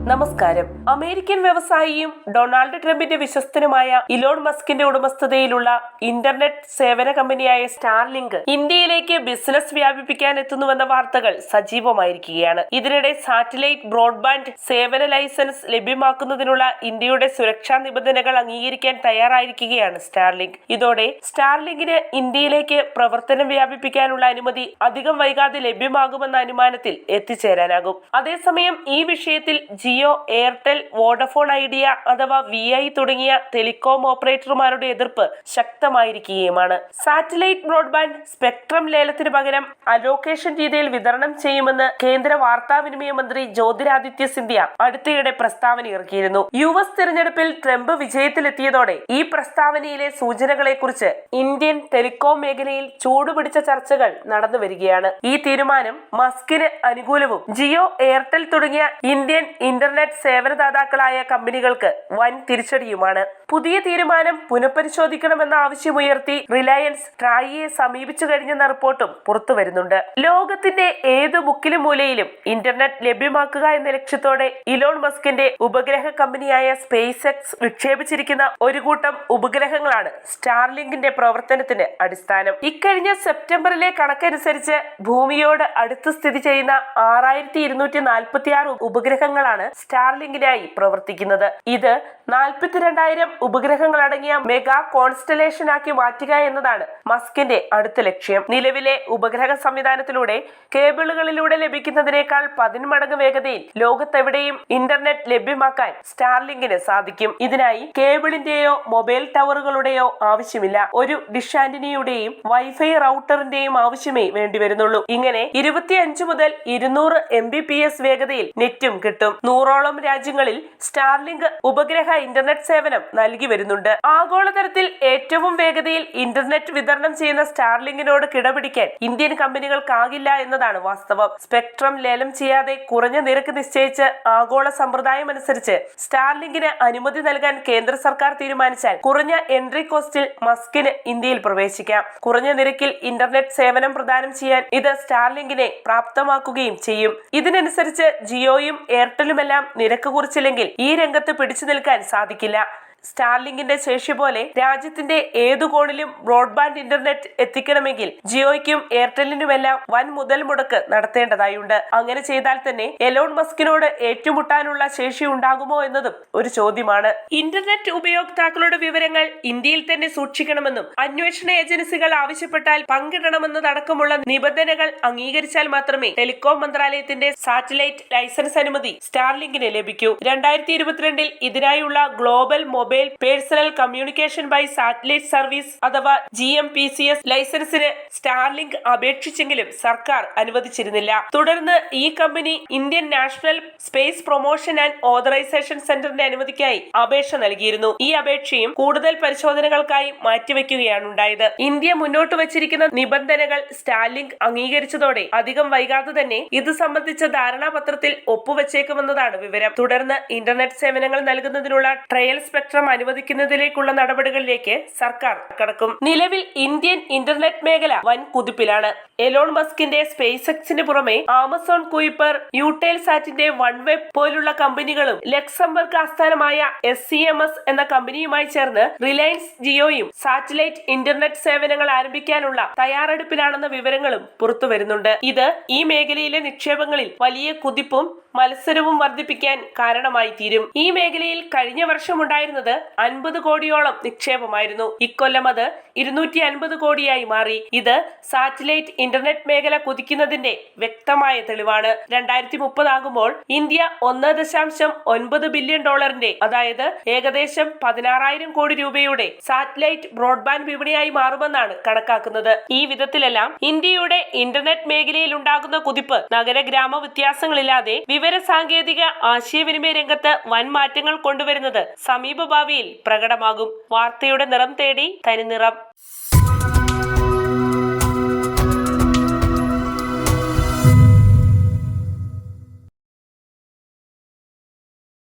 നമസ്കാരം. American വ്യവസായിയും Donald ട്രംപിന്റെ വിശ്വസ്തനുമായ Elon മസ്കിന്റെ ഉടമസ്ഥതയിലുള്ള ഇന്റർനെറ്റ് സേവന കമ്പനിയായ സ്റ്റാർലിങ്ക് ഇന്ത്യയിലേക്ക് ബിസിനസ് വ്യാപിപ്പിക്കാൻ എത്തുന്നുവെന്ന വാർത്തകൾ സജീവമായിരിക്കുകയാണ്. ഇതിനിടെ സാറ്റലൈറ്റ് ബ്രോഡ്ബാൻഡ് സേവന ലൈസൻസ് ലഭ്യമാക്കുന്നതിനുള്ള ഇന്ത്യയുടെ സുരക്ഷാ നിബന്ധനകൾ അംഗീകരിക്കാൻ തയ്യാറായിരിക്കുകയാണ് സ്റ്റാർലിങ്ക്. ഇതോടെ സ്റ്റാർലിങ്കിന് ഇന്ത്യയിലേക്ക് പ്രവർത്തനം വ്യാപിപ്പിക്കാനുള്ള അനുമതി അധികം വൈകാതെ ലഭ്യമാകുമെന്ന അനുമാനത്തിൽ എത്തിച്ചേരാനാകും. അതേസമയം ഈ വിഷയത്തിൽ ജിയോ, എയർടെൽ, വോഡഫോൺ ഐഡിയ അഥവാ VI തുടങ്ങിയ ടെലികോം ഓപ്പറേറ്റർമാരുടെ എതിർപ്പ് ശക്തമായിരിക്കുകയുമാണ്. സാറ്റലൈറ്റ് ബ്രോഡ്ബാൻഡ് സ്പെക്ട്രം ലേലത്തിന് പകരം അലോക്കേഷൻ രീതിയിൽ വിതരണം ചെയ്യുമെന്ന് കേന്ദ്ര വാർത്താവിനിമയ മന്ത്രി ജ്യോതിരാദിത്യ സിന്ധ്യ അടുത്തിടെ പ്രസ്താവന ഇറക്കിയിരുന്നു. US തിരഞ്ഞെടുപ്പിൽ ട്രംപ് വിജയത്തിലെത്തിയതോടെ ഈ പ്രസ്താവനയിലെ സൂചനകളെക്കുറിച്ച് ഇന്ത്യൻ ടെലികോം മേഖലയിൽ ചൂടുപിടിച്ച ചർച്ചകൾ നടന്നു വരികയാണ്. ഈ തീരുമാനം മസ്കിന് അനുകൂലവും ജിയോ, എയർടെൽ തുടങ്ങിയ ഇന്ത്യൻ ഇന്റർനെറ്റ് സേവനദാതാക്കളായ കമ്പനികൾക്ക് വൻ തിരിച്ചടിയുമാണ്. പുതിയ തീരുമാനം പുനഃപരിശോധിക്കണമെന്ന ആവശ്യമുയർത്തി റിലയൻസ് ട്രായിയെ സമീപിച്ചു കഴിഞ്ഞെന്ന റിപ്പോർട്ടും പുറത്തുവരുന്നുണ്ട്. ലോകത്തിന്റെ ഏതു മുക്കിലും മൂലയിലും ഇന്റർനെറ്റ് ലഭ്യമാക്കുക എന്ന ലക്ഷ്യത്തോടെ ഇലോൺ മസ്കിന്റെ ഉപഗ്രഹ കമ്പനിയായ സ്പേസ് എക്സ് വിക്ഷേപിച്ചിരിക്കുന്ന ഒരു കൂട്ടം ഉപഗ്രഹങ്ങളാണ് സ്റ്റാർലിങ്കിന്റെ പ്രവർത്തനത്തിന് അടിസ്ഥാനം. ഇക്കഴിഞ്ഞ സെപ്റ്റംബറിലെ കണക്കനുസരിച്ച് ഭൂമിയോട് അടുത്ത് സ്ഥിതി ചെയ്യുന്ന 6246 ഉപഗ്രഹങ്ങളാണ് സ്റ്റാർലിങ്കിനായി പ്രവർത്തിക്കുന്നത്. ഇത് 42,000 ഉപഗ്രഹങ്ങൾ അടങ്ങിയ മെഗാ കോൺസ്റ്റലേഷൻ ആക്കി മാറ്റുക എന്നതാണ് മസ്കിന്റെ അടുത്ത ലക്ഷ്യം. നിലവിലെ ഉപഗ്രഹ സംവിധാനത്തിലൂടെ കേബിളുകളിലൂടെ ലഭിക്കുന്നതിനേക്കാൾ 10 മടങ്ങ് വേഗതയിൽ ലോകത്തെവിടെയും ഇന്റർനെറ്റ് ലഭ്യമാക്കാൻ സ്റ്റാർലിങ്കിന് സാധിക്കും. ഇതിനായി കേബിളിന്റെയോ മൊബൈൽ ടവറുകളുടെയോ ആവശ്യമില്ല. ഒരു ഡിഷ് ആന്റിനയുടെയും വൈഫൈ റൗട്ടറിന്റെയും ആവശ്യമേ വേണ്ടിവരുന്നുള്ളൂ. ഇങ്ങനെ 25 മുതൽ 200 Mbps വേഗതയിൽ നെറ്റും കിട്ടും. 100ഓളം രാജ്യങ്ങളിൽ സ്റ്റാർലിങ്ക് ഉപഗ്രഹ ഇന്റർനെറ്റ് സേവനം നൽകി വരുന്നുണ്ട്. ആഗോളതലത്തിൽ ഏറ്റവും വേഗതയിൽ ഇന്റർനെറ്റ് വിതരണം ചെയ്യുന്ന സ്റ്റാർലിങ്കിനോട് കിടപിടിക്കാൻ ഇന്ത്യൻ കമ്പനികൾക്കാകില്ല എന്നതാണ് വാസ്തവം. സ്പെക്ട്രം ലേലം ചെയ്യാതെ കുറഞ്ഞ നിരക്ക് നിശ്ചയിച്ച് ആഗോള സമ്പ്രദായം അനുസരിച്ച് സ്റ്റാർലിങ്കിന് അനുമതി നൽകാൻ കേന്ദ്ര സർക്കാർ തീരുമാനിച്ചാൽ കുറഞ്ഞ എൻട്രി കോസ്റ്റിൽ മസ്കിന് ഇന്ത്യയിൽ പ്രവേശിക്കാം. കുറഞ്ഞ നിരക്കിൽ ഇന്റർനെറ്റ് സേവനം പ്രദാനം ചെയ്യാൻ ഇത് സ്റ്റാർലിങ്കിനെ പ്രാപ്തമാക്കുകയും ചെയ്യും. ഇതിനനുസരിച്ച് ജിയോയും എയർടെലുമെല്ലാം നിരക്ക് കുറിച്ചില്ലെങ്കിൽ ഈ രംഗത്ത് പിടിച്ചു നിൽക്കാൻ സാധിക്കില്ല. സ്റ്റാർലിങ്കിന്റെ ശേഷി പോലെ രാജ്യത്തിന്റെ ഏതു കോണിലും ബ്രോഡ്ബാൻഡ് ഇന്റർനെറ്റ് എത്തിക്കണമെങ്കിൽ ജിയോയ്ക്കും എയർടെലിനുമെല്ലാം വൻ മുതൽ മുടക്ക് നടത്തേണ്ടതായുണ്ട്. അങ്ങനെ ചെയ്താൽ തന്നെ എലോൺ മസ്കിനോട് ഏറ്റുമുട്ടാനുള്ള ശേഷി ഉണ്ടാകുമോ എന്നതും ഒരു ചോദ്യമാണ്. ഇന്റർനെറ്റ് ഉപയോക്താക്കളുടെ വിവരങ്ങൾ ഇന്ത്യയിൽ തന്നെ സൂക്ഷിക്കണമെന്നും അന്വേഷണ ഏജൻസികൾ ആവശ്യപ്പെട്ടാൽ പങ്കിടണമെന്നതടക്കമുള്ള നിബന്ധനകൾ അംഗീകരിച്ചാൽ മാത്രമേ ടെലികോം മന്ത്രാലയത്തിന്റെ സാറ്റലൈറ്റ് ലൈസൻസ് അനുമതി സ്റ്റാർലിങ്കിന് ലഭിക്കൂ. 2022 ഇതിനായുള്ള global mobile personal communication by satellite service അഥവാ GMPCS ലൈസൻസിന് സ്റ്റാർലിങ്ക് അപേക്ഷിച്ചെങ്കിലും സർക്കാർ അനുവദിച്ചിരുന്നില്ല. തുടർന്ന് ഈ കമ്പനി Indian National Space Promotion and Authorisation സെന്ററിന്റെ അനുമതിക്കായി അപേക്ഷ നൽകിയിരുന്നു. ഈ അപേക്ഷയും കൂടുതൽ പരിശോധനകൾക്കായി മാറ്റിവെക്കുകയാണ് ഉണ്ടായത്. ഇന്ത്യ മുന്നോട്ട് വച്ചിരിക്കുന്ന നിബന്ധനകൾ സ്റ്റാർലിങ്ക് അംഗീകരിച്ചതോടെ അധികം വൈകാതെ തന്നെ ഇത് സംബന്ധിച്ച ധാരണാപത്രത്തിൽ ഒപ്പുവെച്ചേക്കുമെന്നതാണ് വിവരം. തുടർന്ന് ഇന്റർനെറ്റ് സേവനങ്ങൾ നൽകുന്നതിനുള്ള ട്രയൽ സ്പെക്ട്രം അനുവദിക്കുന്നതിലേക്കുള്ള നടപടികളിലേക്ക് സർക്കാർ കടക്കും. നിലവിൽ ഇന്ത്യൻ ഇന്റർനെറ്റ് മേഖല വൻ കുതിപ്പിലാണ്. എലോൺ മസ്കിന്റെ സ്പേസ് എക്സിന് പുറമെ ആമസോൺ കുയിപ്പർ, യൂടെൽ സാറ്റിന്റെ വൺവെബ് പോലുള്ള കമ്പനികളും ലക്സംബർഗ് ആസ്ഥാനമായ SCMS എന്ന കമ്പനിയുമായി ചേർന്ന് റിലയൻസ് ജിയോയും സാറ്റലൈറ്റ് ഇന്റർനെറ്റ് സേവനങ്ങൾ ആരംഭിക്കാനുള്ള തയ്യാറെടുപ്പിലാണെന്ന വിവരങ്ങളും പുറത്തുവരുന്നുണ്ട്. ഇത് ഈ മേഖലയിലെ നിക്ഷേപങ്ങളിൽ വലിയ കുതിപ്പും മത്സരവും വർദ്ധിപ്പിക്കാൻ കാരണമായി തീരും. ഈ മേഖലയിൽ കഴിഞ്ഞ വർഷം ഉണ്ടായിരുന്നത് 50 കോടിയോളം നിക്ഷേപമായിരുന്നു. ഇക്കൊല്ലം അത് 250 കോടിയായി മാറി. ഇത് സാറ്റലൈറ്റ് ഇന്റർനെറ്റ് മേഖല കുതിക്കുന്നതിന്റെ വ്യക്തമായ തെളിവാണ്. 2030 ആകുമ്പോൾ ഇന്ത്യ $1.9 ബില്യൺ അതായത് ഏകദേശം 16,000 കോടി രൂപയുടെ സാറ്റലൈറ്റ് ബ്രോഡ്ബാൻഡ് വിപണിയായി മാറുമെന്നാണ് കണക്കാക്കുന്നത്. ഈ വിധത്തിലെല്ലാം ഇന്ത്യയുടെ ഇന്റർനെറ്റ് മേഖലയിൽ ഉണ്ടാകുന്ന കുതിപ്പ് നഗര ഗ്രാമ വ്യത്യാസങ്ങളില്ലാതെ വിവര സാങ്കേതിക ആശയവിനിമയ രംഗത്ത് വൻ മാറ്റങ്ങൾ കൊണ്ടുവരുന്നത് സമീപ ഭാവിയിൽ പ്രകടമാകും. വാർത്തയുടെ നിറം തേടി തനിനിറം.